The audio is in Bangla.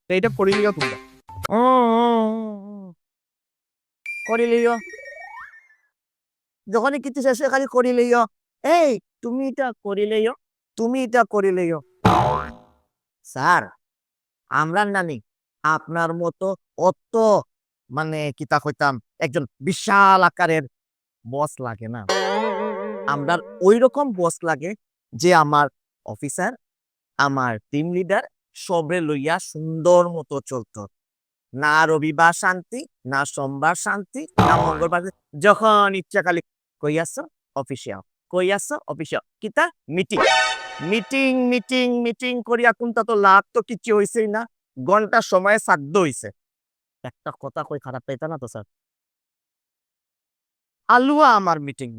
তো এটা করে লিও তোমরা। করে লিও, যখনই কিছু শেষে খালি করে লিও, এই তুমি এটা করে লিও, তুমি এটা করে লিও। স্যার, আমরা নানি আপনার মতো অত মানে কিতা কইতাম একজন বিশাল আকারের বস লাগে না। আমরা ওই রকম বস লাগে যে আমার অফিসার, আমার টিম লিডার সবে লইয়া সুন্দর মতো চলতো। না রবিবার শান্তি, না সোমবার শান্তি, না মঙ্গলবার যখন ইচ্ছা খালি কই আসছো অফিসে আও, কই আসছো অফিসে আও। কিতা মিটিং, মিটিং মিটিং মিটিং করিয়া কোনটা তো লাভ তো কিছু হইছেই না, ঘন্টার সময় সাধ্য হইছে। একটা কথা কই খারাপ পাইতা না তো স্যার? আলুয়া আমার মিটিং